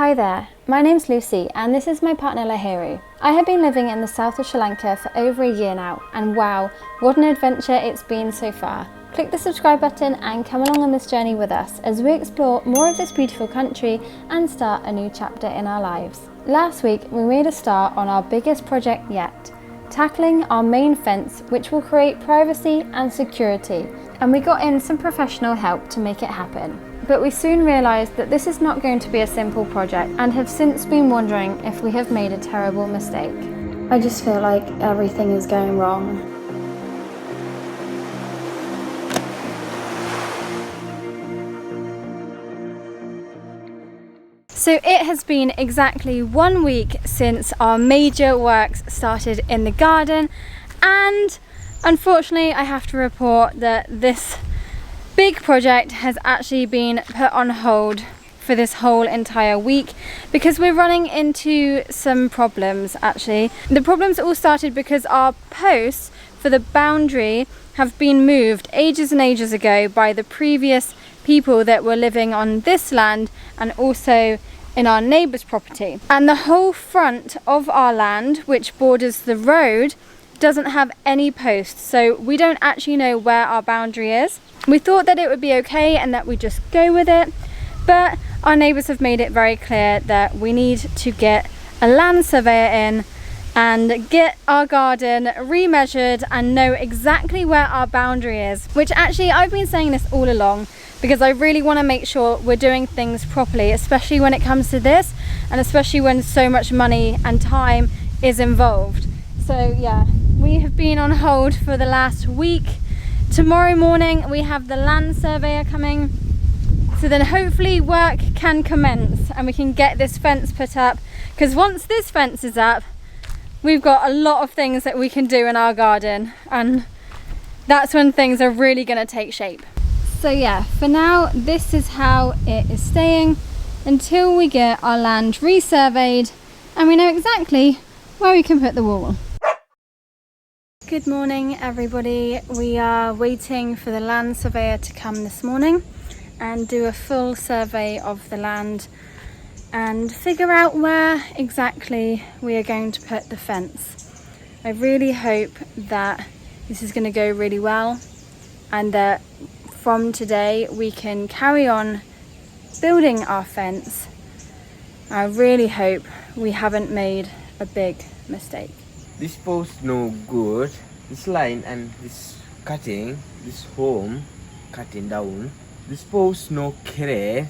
Hi there, my name's Lucie and this is my partner Lahiru. I have been living in the south of Sri Lanka for over a year now, and wow, what an adventure it's been so far. Click the subscribe button and come along on this journey with us as we explore more of this beautiful country and start a new chapter in our lives. Last week we made a start on our biggest project yet, tackling our main fence, which will create privacy and security, and we got in some professional help to make it happen. But we soon realised that this is not going to be a simple project and have since been wondering if we have made a terrible mistake. I just feel like everything is going wrong. So it has been exactly 1 week since our major works started in the garden, and unfortunately I have to report that this big project has actually been put on hold for this whole entire week because we're running into some problems. Actually, the problems all started because our posts for the boundary have been moved ages and ages ago by the previous people that were living on this land and also in our neighbour's property, and the whole front of our land, which borders the road, doesn't have any posts, so we don't actually know where our boundary is. We thought that it would be okay and that we'd just go with it, but our neighbours have made it very clear that we need to get a land surveyor in and get our garden remeasured and know exactly where our boundary is, which actually I've been saying this all along because I really want to make sure we're doing things properly, especially when it comes to this and especially when so much money and time is involved. So yeah, we have been on hold for the last week. Tomorrow morning we have the land surveyor coming, so then hopefully work can commence and we can get this fence put up, because once this fence is up we've got a lot of things that we can do in our garden, and that's when things are really going to take shape. So yeah, for now this is how it is staying until we get our land resurveyed and we know exactly where we can put the wall. Good morning everybody. We are waiting for the land surveyor to come this morning and do a full survey of the land and figure out where exactly we are going to put the fence. I really hope that this is going to go really well and that from today we can carry on building our fence. I really hope we haven't made a big mistake. This post no good. This line and this cutting, this home cutting down. This post no care.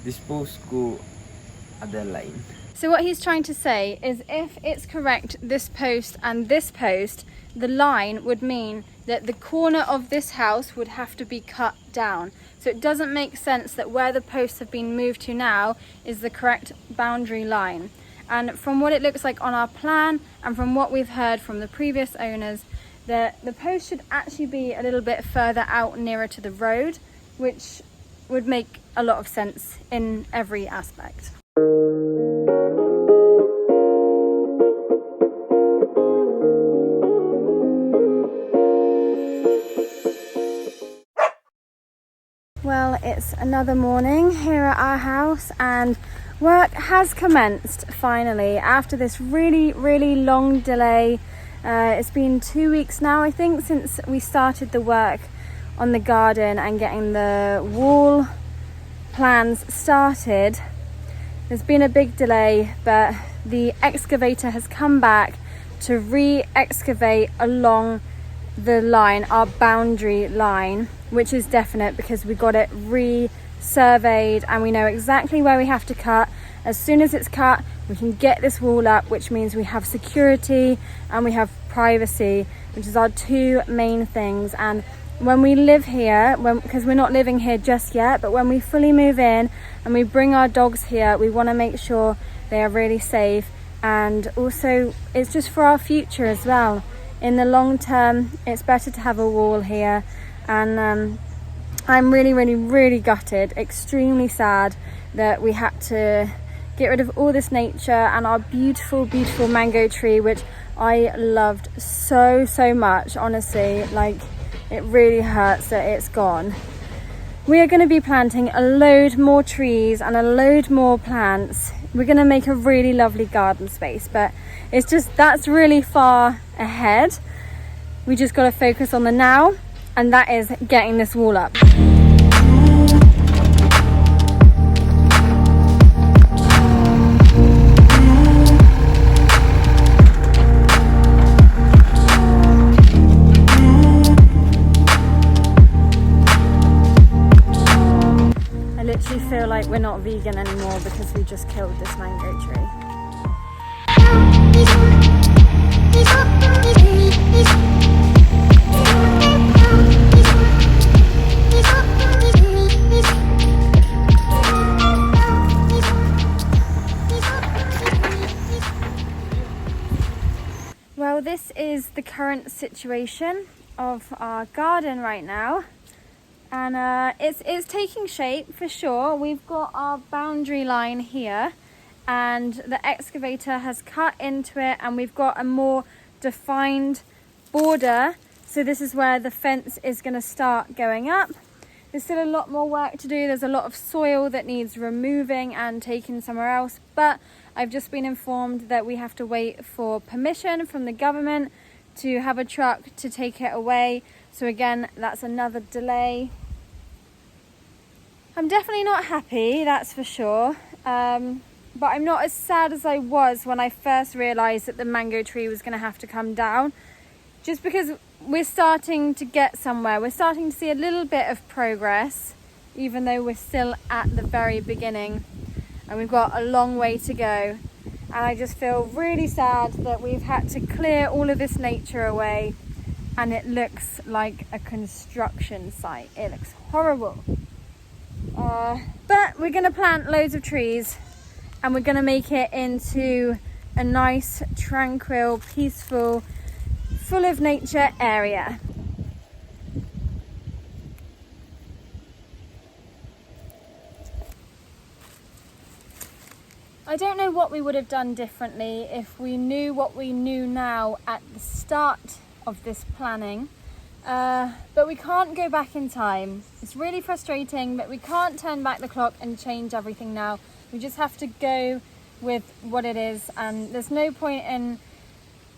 This post go other line. So what he's trying to say is if it's correct, this post and this post, the line would mean that the corner of this house would have to be cut down. So it doesn't make sense that where the posts have been moved to now is the correct boundary line. And from what it looks like on our plan and from what we've heard from the previous owners, that the post should actually be a little bit further out nearer to the road, which would make a lot of sense in every aspect. Well, it's another morning here at our house and work has commenced finally after this really long delay. It's been 2 weeks now, I think, since we started the work on the garden and getting the wall plans started. There's been a big delay, but the excavator has come back to re-excavate along the line, our boundary line, which is definite because we got it re-surveyed and we know exactly where we have to cut. As soon as it's cut, we can get this wall up, which means we have security and we have privacy, which is our two main things. And when we live here, because we're not living here just yet, but when we fully move in and we bring our dogs here, we want to make sure they are really safe, and also it's just for our future as well. In the long term, it's better to have a wall here, and I'm really gutted, extremely sad that we had to get rid of all this nature and our beautiful mango tree, which I loved so much. Honestly, like, it really hurts that it's gone. we are going to be planting a load more trees and a load more plants. We're going to make a really lovely garden space, but it's just, that's really far ahead. We just got to focus on the now, and that is getting this wall up. I literally feel like we're not vegan anymore because we just killed this mango tree. Well, this is the current situation of our garden right now, and it's taking shape for sure. We've got our boundary line here, and the excavator has cut into it, and we've got a more defined border. So this is where the fence is going to start going up. There's still a lot more work to do. There's a lot of soil that needs removing and taken somewhere else, but I've just been informed that we have to wait for permission from the government to have a truck to take it away. So again, that's another delay. I'm definitely not happy, that's for sure. But I'm not as sad as I was when I first realised that the mango tree was going to have to come down. Just because we're starting to get somewhere. We're starting to see a little bit of progress, even though we're still at the very beginning. And we've got a long way to go. And I just feel really sad that we've had to clear all of this nature away. And it looks like a construction site. It looks horrible. But we're going to plant loads of trees. And we're going to make it into a nice, tranquil, peaceful, full of nature area. I don't know what we would have done differently if we knew what we knew now at the start of this planning. But we can't go back in time. It's really frustrating, but we can't turn back the clock and change everything now. We just have to go with what it is, and there's no point in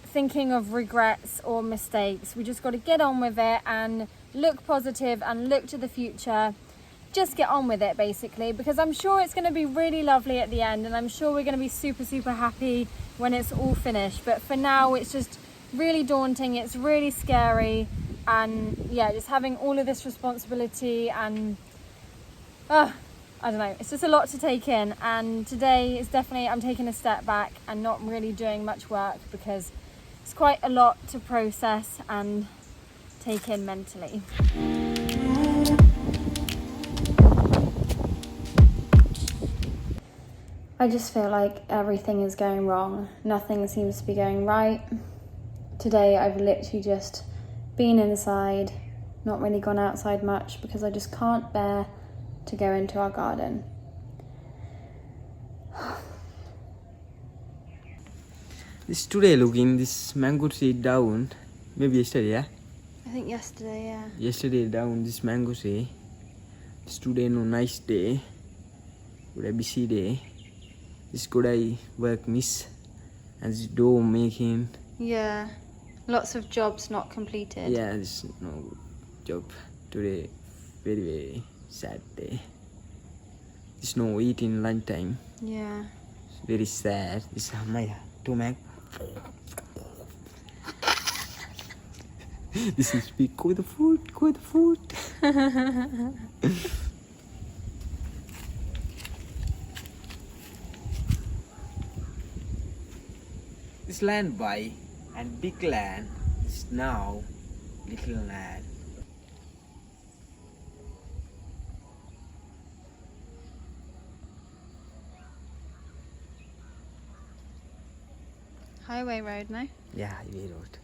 thinking of regrets or mistakes. We just got to get on with it and look positive and look to the future. Just get on with it, basically, because I'm sure it's going to be really lovely at the end, and I'm sure we're going to be super happy when it's all finished. But for now, it's just really daunting. It's really scary, and yeah, just having all of this responsibility, and I don't know, it's just a lot to take in. And today is definitely, I'm taking a step back and not really doing much work because it's quite a lot to process and take in mentally. I just feel like everything is going wrong. Nothing seems to be going right. Today I've literally just been inside, not really gone outside much because I just can't bear to go into our garden. This today looking this mango tree down, maybe yesterday, yeah? I think yesterday, yeah. Yesterday down this mango tree. This today no nice day. Good a busy day. This good I work miss and this door making. Yeah, lots of jobs not completed. Yeah, this no job today. Very sad day. This no eating lunchtime. Yeah. It's very sad. This is my stomach. This is big. Go with the food. Go with the food. This land by and big land is now little land. Highway road, no? Yeah, highway road.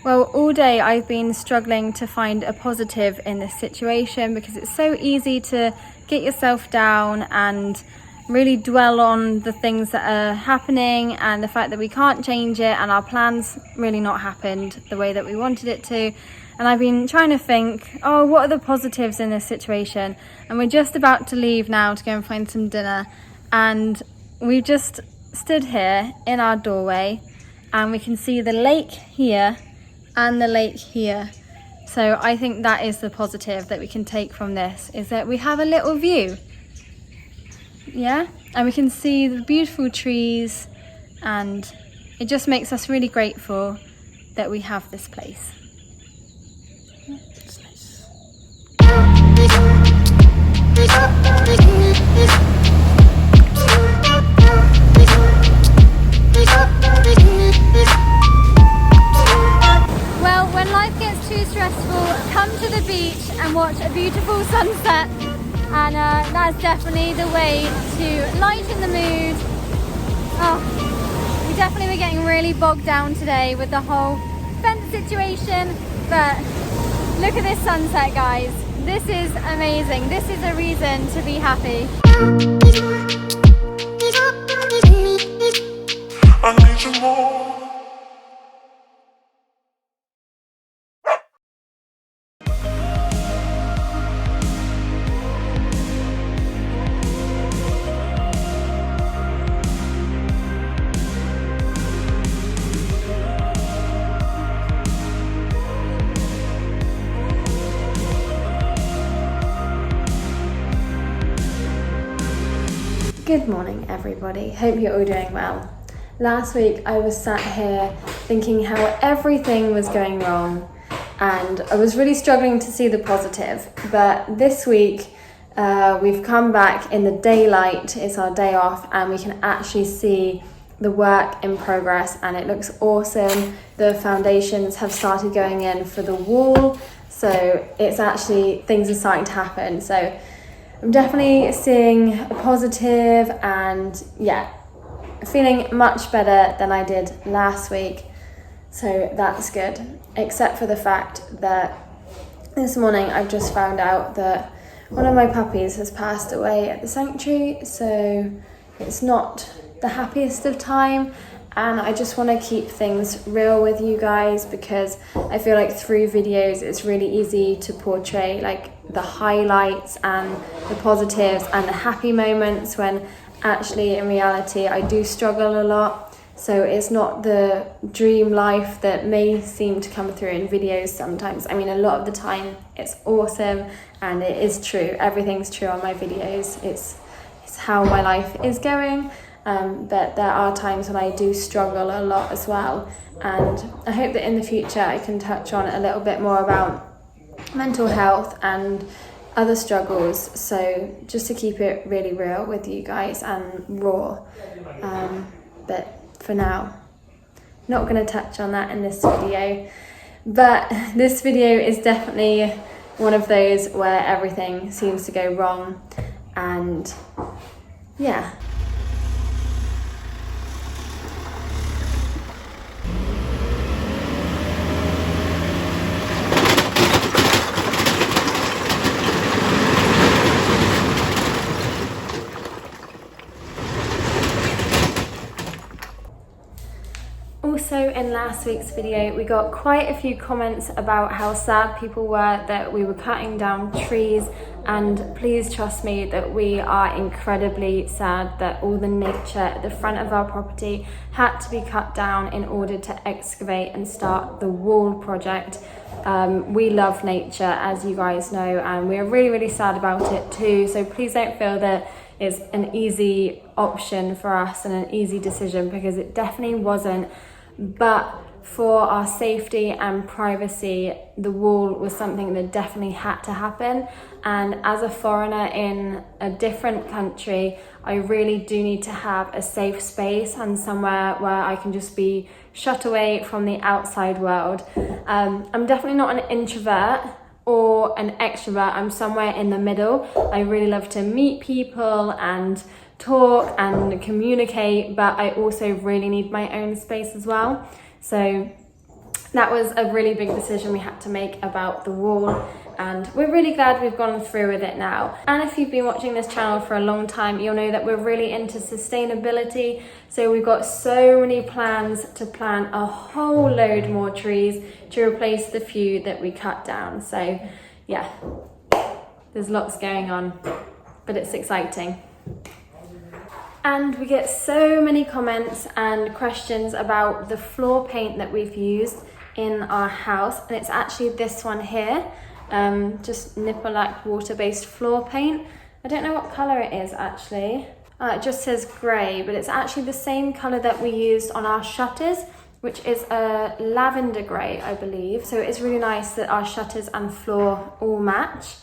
Well, all day I've been struggling to find a positive in this situation because it's so easy to get yourself down and really dwell on the things that are happening and the fact that we can't change it and our plans really not happened the way that we wanted it to. And I've been trying to think, oh, what are the positives in this situation? And we're just about to leave now to go and find some dinner. And we've just stood here in our doorway and we can see the lake here and the lake here. So I think that is the positive that we can take from this, is that we have a little view. Yeah, and we can see the beautiful trees, and it just makes us really grateful that we have this place. It's nice. Well, when life gets too stressful, come to the beach and watch a beautiful sunset. And that's definitely the way to lighten the mood. Oh, we definitely were getting really bogged down today with the whole fence situation, but look at this sunset, guys. This is amazing. This is a reason to be happy. I need you more. Good morning, everybody. Hope you're all doing well. Last week I was sat here thinking how everything was going wrong and I was really struggling to see the positive, but this week we've come back in the daylight. It's our day off and we can actually see the work in progress and it looks awesome. The foundations have started going in for the wall, so it's actually, things are starting to happen. So I'm definitely seeing a positive and yeah, feeling much better than I did last week. So that's good, except for the fact that this morning I've just found out that one of my puppies has passed away at the sanctuary. So it's not the happiest of time. And I just want to keep things real with you guys because I feel like through videos it's really easy to portray like the highlights and the positives and the happy moments, when actually in reality I do struggle a lot. So it's not the dream life that may seem to come through in videos sometimes. I mean, a lot of the time it's awesome and it is true. Everything's true on my videos. It's how my life is going. But there are times when I do struggle a lot as well, and I hope that in the future I can touch on a little bit more about mental health and other struggles, so just to keep it really real with you guys and raw. But for now, not going to touch on that in this video, but this video is definitely one of those where everything seems to go wrong, and yeah. Also, in last week's video we got quite a few comments about how sad people were that we were cutting down trees, and please trust me that we are incredibly sad that all the nature at the front of our property had to be cut down in order to excavate and start the wall project. We love nature, as you guys know, and we're really sad about it too, so please don't feel that it's an easy option for us and an easy decision, because it definitely wasn't. But for our safety and privacy, the wall was something that definitely had to happen. And as a foreigner in a different country, I really do need to have a safe space and somewhere where I can just be shut away from the outside world. I'm definitely not an introvert or an extrovert. I'm somewhere in the middle. I really love to meet people and talk and communicate, but I also really need my own space as well. So that was a really big decision we had to make about the wall. and we're really glad we've gone through with it now. And if you've been watching this channel for a long time, you'll know that we're really into sustainability. So we've got so many plans to plant a whole load more trees to replace the few that we cut down. So yeah, there's lots going on, but it's exciting. And we get so many comments and questions about the floor paint that we've used in our house, and it's actually this one here, just Nipper-Lack water-based floor paint. I don't know what colour it is actually. It just says grey, but it's actually the same colour that we used on our shutters, which is a lavender grey, I believe. So it's really nice that our shutters and floor all match.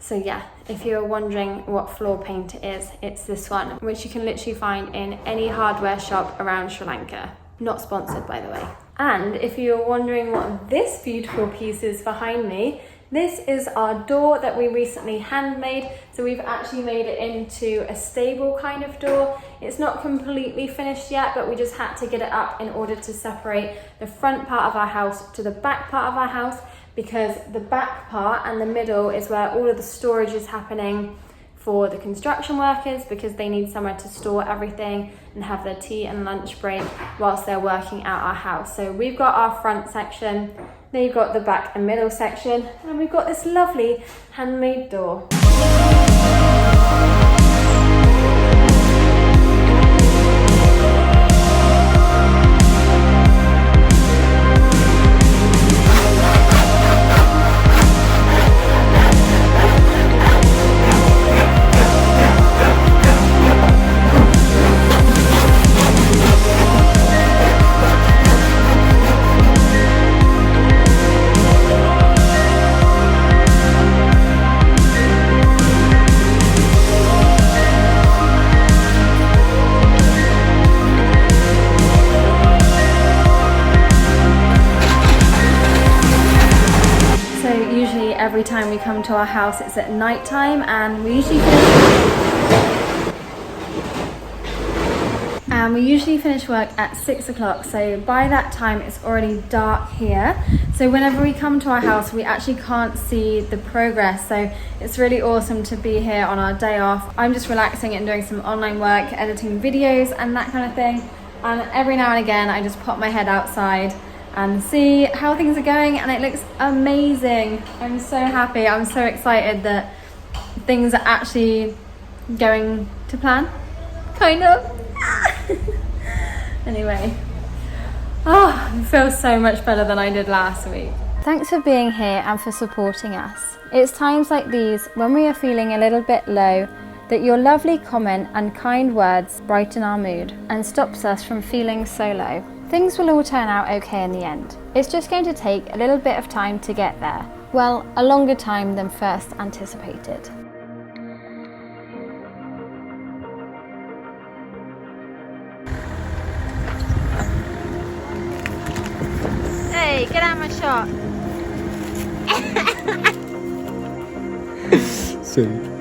So yeah, if you're wondering what floor paint it is, it's this one, which you can literally find in any hardware shop around Sri Lanka. Not sponsored, by the way. And if you're wondering what this beautiful piece is behind me, this is our door that we recently handmade. So we've actually made it into a stable kind of door. It's not completely finished yet, but we just had to get it up in order to separate the front part of our house to the back part of our house, because the back part and the middle is where all of the storage is happening for the construction workers, because they need somewhere to store everything and have their tea and lunch break whilst they're working at our house. So we've got our front section, they've got the back and middle section, and we've got this lovely handmade door. Every time we come to our house, it's at night time, and we usually finish work at 6 o'clock. So by that time it's already dark here. So whenever we come to our house, we actually can't see the progress. So it's really awesome to be here on our day off. I'm just relaxing and doing some online work, editing videos and that kind of thing. And every now and again, I just pop my head outside and see how things are going, and it looks amazing. I'm so happy. I'm so excited that things are actually going to plan, kind of. Anyway, it feels so much better than I did last week. Thanks for being here and for supporting us. It's times like these, when we are feeling a little bit low, that your lovely comment and kind words brighten our mood and stops us from feeling so low. Things will all turn out okay in the end. It's just going to take a little bit of time to get there. Well, a longer time than first anticipated. Hey, get out of my shot. Sorry.